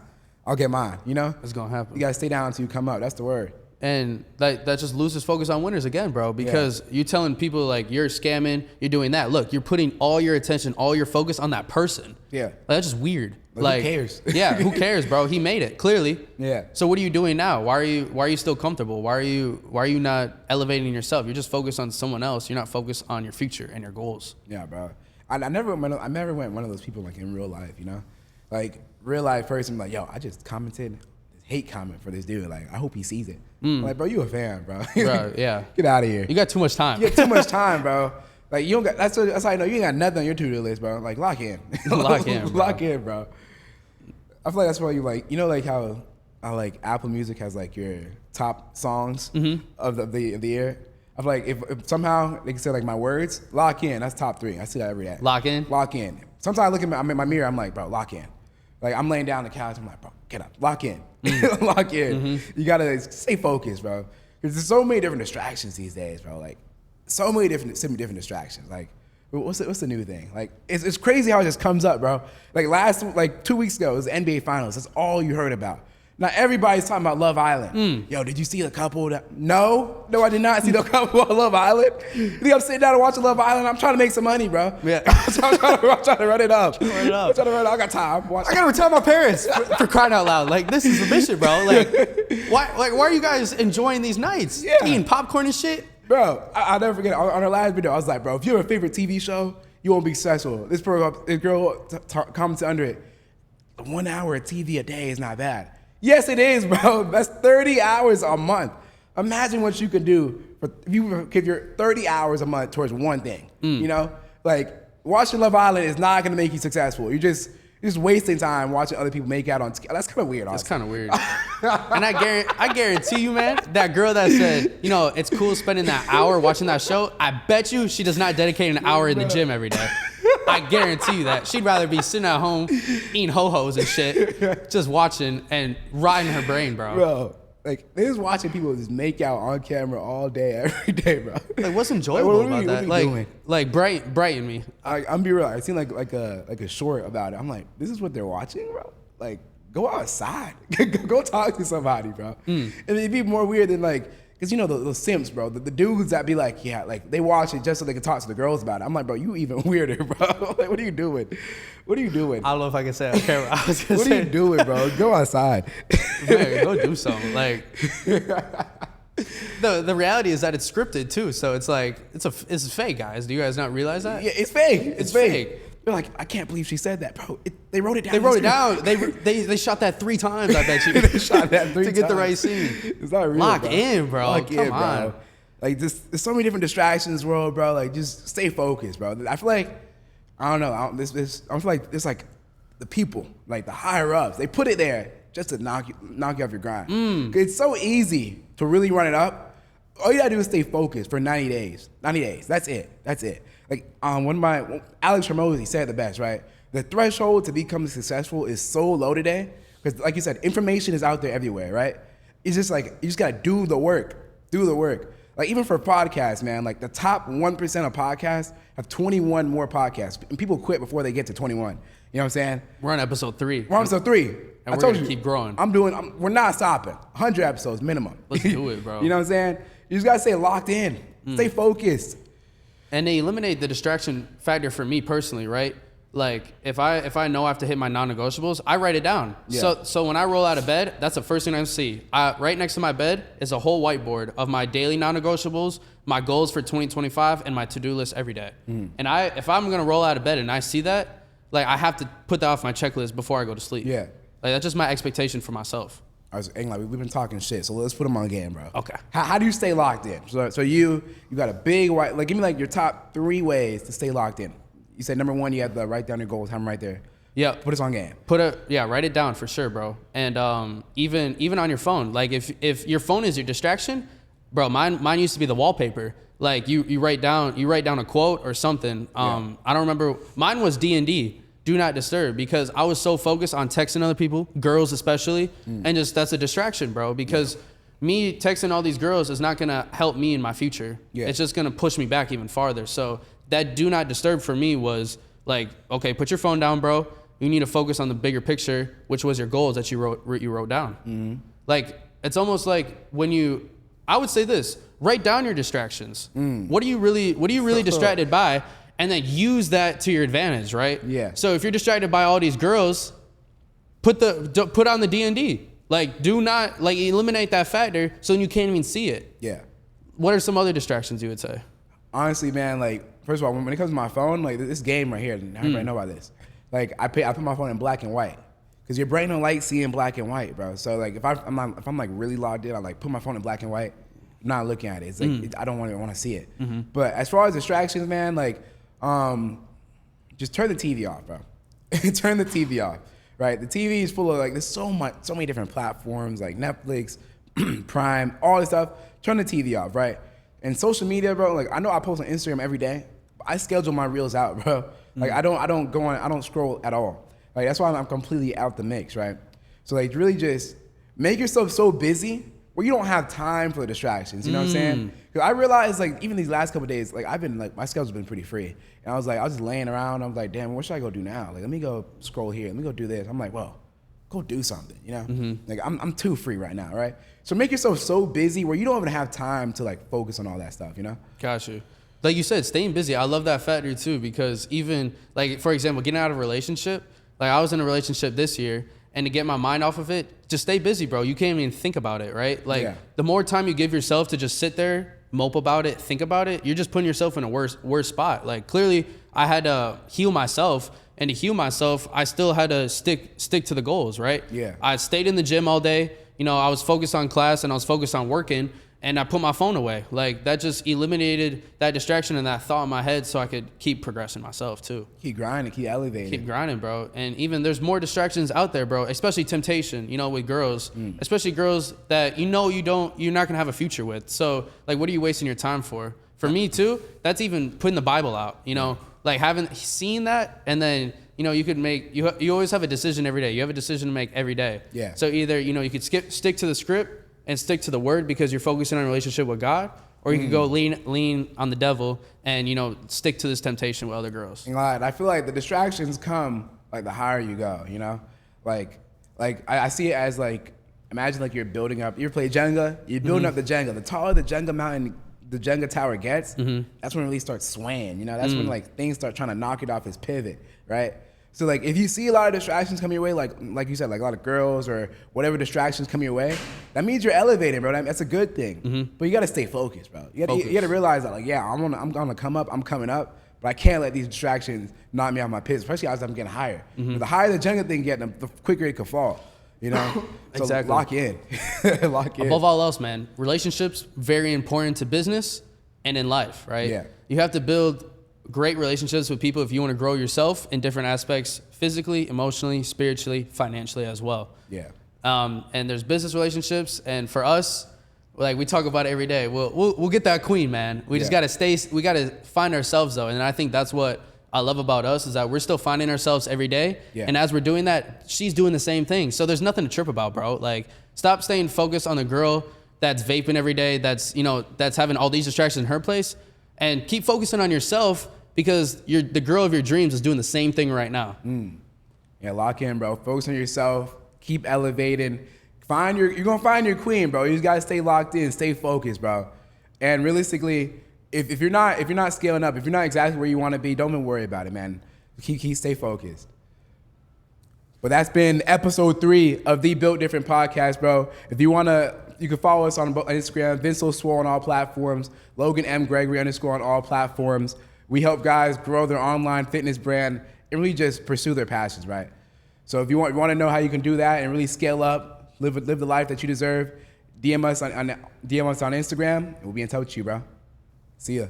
I'll get mine. You know, It's gonna happen. you gotta stay down until you come up. That's the word. And that just loses focus on winners again, bro. Because you telling people like you're scamming, you're doing that. Look, you're putting all your attention, all your focus on that person. Yeah. Like, that's just weird. Like, who cares? Yeah, who cares, bro? He made it clearly. Yeah. So what are you doing now? Why are you still comfortable? Why are you not elevating yourself? You're just focused on someone else. You're not focused on your future and your goals. Yeah, bro. I never went one of those people like in real life. You know, like real life person, like, yo, I just commented this hate comment for this dude. Like, I hope he sees it. I'm like, bro, you a fan, bro. Bro, yeah. Get out of here. You got too much time. You get too much time, bro. Like, you don't got, that's how you know you ain't got nothing on your to-do list, bro. Like, lock in. Lock in, bro. Lock in, bro. I feel like that's why you like, you know, like how like Apple Music has like your top songs of the year. I feel like if somehow they can say like my words, lock in, that's top 3. I see that every day. Lock in? Lock in. Sometimes I look at I'm in my mirror, I'm like, bro, lock in. Like, I'm laying down on the couch, I'm like, bro, get up, lock in. Lock in. You gotta stay focused, bro. Because there's so many different distractions these days, bro. Like, so many different distractions. Like, what's the new thing? Like, it's crazy how it just comes up, bro. Like 2 weeks ago, it was the NBA Finals. That's all you heard about. Now everybody's talking about Love Island. Yo, did you see the couple that? No, I did not see the couple on Love Island. You think I'm sitting down and watching Love Island? I'm trying to make some money, bro. Yeah. I'm trying to run it up. Run it up. I'm trying to run it up. I got time. I gotta retell my parents for crying out loud. Like, this is the mission, bro. Like, why are you guys enjoying these nights? Yeah. Eating popcorn and shit? Bro, I'll never forget. On our last video, I was like, bro, if you have a favorite TV show, you won't be successful. This girl commented under it, 1 hour of TV a day is not bad. Yes, it is, bro. That's 30 hours a month. Imagine what you could do if you give your 30 hours a month towards one thing. You know, like watching Love Island is not gonna make you successful. You're just wasting time watching other people make out on. That's kind of weird. It's Honestly. kind of weird. And I guarantee you, man, that girl that said, you know, it's cool spending that hour watching that show, I bet you she does not dedicate an hour in the gym every day. I guarantee you that. She'd rather be sitting at home eating ho-hos and shit, just watching and riding her brain, bro. Bro, Like they're just watching people just make out on camera all day, every day, bro. Like, what's enjoyable what are about we- that? what are we doing? Like brighten me. I'm be real. I seen like a short about it. I'm like, this is what they're watching, bro. Like, go outside, go talk to somebody, bro. And it'd be more weird than like, cause you know those simps, bro. The dudes that be like, yeah, like they watch it just so they can talk to the girls about it. I'm like, bro, you even weirder, bro. Like, what are you doing? What are you doing? I don't know if I can say it on camera. I was gonna What are say, you doing, bro? Go outside. man, go do something. Like, the reality is that it's scripted too. So it's like it's fake, guys. Do you guys not realize that? Yeah, it's fake. It's fake. They're like, I can't believe she said that, bro. They wrote it down. They on the wrote it script. down. They shot that 3 times. I bet you. They shot that 3 to get the right times. scene. It's not real. Lock bro. in, bro. Lock Come in, on. bro. Like, there's so many different distractions in this world, bro. Like, just stay focused, bro. I feel like, I don't know. I feel like it's like the people, like the higher ups, they put it there just to knock you off your grind. It's so easy to really run it up. All you gotta do is stay focused for 90 days. 90 days. That's it. Like, Alex Hormozy said it the best, right? The threshold to become successful is so low today because, like you said, information is out there everywhere, right? It's just like you just gotta do the work. Do the work. Like, even for podcasts, man, like the top 1% of podcasts have 21 more podcasts, and people quit before they get to 21. You know what I'm saying? We're on episode 3. We're on episode 3. And I we're told gonna you, keep growing. We're not stopping. 100 episodes minimum. Let's do it, bro. You know what I'm saying? You just gotta stay locked in. Stay focused. And they eliminate the distraction factor for me personally, right? Like, if I know I have to hit my non-negotiables, I write it down. Yeah. So when I roll out of bed, that's the first thing I see. Right next to my bed is a whole whiteboard of my daily non-negotiables, my goals for 2025, and my to-do list every day. And if I'm gonna roll out of bed and I see that, like, I have to put that off my checklist before I go to sleep. Yeah. Like, that's just my expectation for myself. Like, we've been talking shit, so let's put them on game, bro. Okay. How do you stay locked in? So you got a big white, like, give me like your top 3 ways to stay locked in. You said number 1, you have to write down your goals. I'm right there. Yeah. Put us on game. Write it down for sure, bro. And even on your phone, like if your phone is your distraction, bro, mine used to be the wallpaper. Like you write down a quote or something. I don't remember. Mine was D&D, do not disturb, because I was so focused on texting other people, girls especially, and just that's a distraction, bro. Because me texting all these girls is not gonna help me in my future. Yeah. It's just gonna push me back even farther. So that do not disturb for me was like, okay, put your phone down, bro. You need to focus on the bigger picture, which was your goals that you wrote down. Like, it's almost like I would say this, write down your distractions. What are you really distracted by? And then use that to your advantage, right? Yeah. So if you're distracted by all these girls, put on the D&D. Like, do not, like, eliminate that factor so you can't even see it. Yeah. What are some other distractions you would say? Honestly, man, like, first of all, when it comes to my phone, like, this game right here, everybody know about this. Like, I put my phone in black and white because your brain don't like seeing black and white, bro. So, like, if I'm like really logged in, I like put my phone in black and white. I'm not looking at it. It's like I don't want to see it. But as far as distractions, man, like, just turn the TV off, bro. Turn the TV off. Right, the TV is full of, like, there's so many different platforms like Netflix, Prime, all this stuff. Turn the TV off, right? And social media, bro. Like, I know I post on Instagram every day, but I schedule my reels out, bro. Like, I don't scroll at all. Like, that's why I'm completely out the mix, right? So, like, really just make yourself so busy where you don't have time for the distractions. You know what I'm saying? Because I realized, like, even these last couple of days, like, my schedule's been pretty free. And I was just laying around. I was like, damn, what should I go do now? Like, let me go scroll here. Let me go do this. I'm like, well, go do something, you know? Like, I'm too free right now, right? So make yourself so busy where you don't even have time to, like, focus on all that stuff, you know? Got you. Like you said, staying busy. I love that factor too, because even, like, for example, getting out of a relationship, like, I was in a relationship this year, and to get my mind off of it, just stay busy, bro. You can't even think about it, right? Like, the more time you give yourself to just sit there, mope about it, think about it, you're just putting yourself in a worse spot. Like, clearly, I had to heal myself, and to heal myself, I still had to stick to the goals, right? Yeah. I stayed in the gym all day. You know, I was focused on class and I was focused on working, and I put my phone away. Like, that just eliminated that distraction and that thought in my head so I could keep progressing myself too. Keep grinding, keep elevating. Keep grinding, bro. And even there's more distractions out there, bro, especially temptation, you know, with girls, especially girls that you're not gonna have a future with. So, like, what are you wasting your time for? For me too, that's even putting the Bible out, you know, like, having seen that, and then, you know, you could make, you always have a decision every day. You have a decision to make every day. Yeah. So either, you know, you could stick to the script and stick to the word because you're focusing on a relationship with God, or you could go lean on the devil and, you know, stick to this temptation with other girls. Right. I feel like the distractions come like the higher you go, you know? Like I see it as like, imagine like you're building up, you ever play Jenga? You're building up the Jenga. The taller the Jenga mountain, the Jenga tower gets, that's when it really starts swaying, you know? That's when like things start trying to knock it off its pivot, right? So like if you see a lot of distractions coming your way, like you said, like a lot of girls or whatever distractions come your way, that means you're elevating, bro. That's a good thing. But you gotta stay focused, bro. You gotta realize that, like, yeah, I'm gonna come up, I'm coming up, but I can't let these distractions knock me off my pitch, especially as I'm getting higher. The higher the Jenga thing gets, the quicker it could fall. You know, so Exactly. lock in, lock in. Above all else, man, relationships very important to business and in life, right? Yeah. You have to build great relationships with people if you want to grow yourself in different aspects, physically, emotionally, spiritually, financially as well. Yeah. And there's business relationships, and for us, like we talk about it every day. We'll get that queen, man. We just we gotta find ourselves though, and I think that's what I love about us is that we're still finding ourselves every day. Yeah. And as we're doing that, she's doing the same thing. So there's nothing to trip about, bro. Like, stop staying focused on the girl that's vaping every day, that's, you know, that's having all these distractions in her place, and keep focusing on yourself because the girl of your dreams is doing the same thing right now. Yeah, lock in, bro. Focus on yourself. Keep elevating. You're gonna find your queen, bro. You just gotta stay locked in, stay focused, bro. And realistically, if you're not scaling up, if you're not exactly where you want to be, don't even worry about it, man. Stay focused. But that's been episode 3 of the Built Different podcast, bro. If you wanna, you can follow us on Instagram, Vince Swole on all platforms, Logan M Gregory _ on all platforms. We help guys grow their online fitness brand and really just pursue their passions, right? So if you want to know how you can do that and really scale up, live the life that you deserve, DM us on Instagram, and we'll be in touch with you, bro. See ya.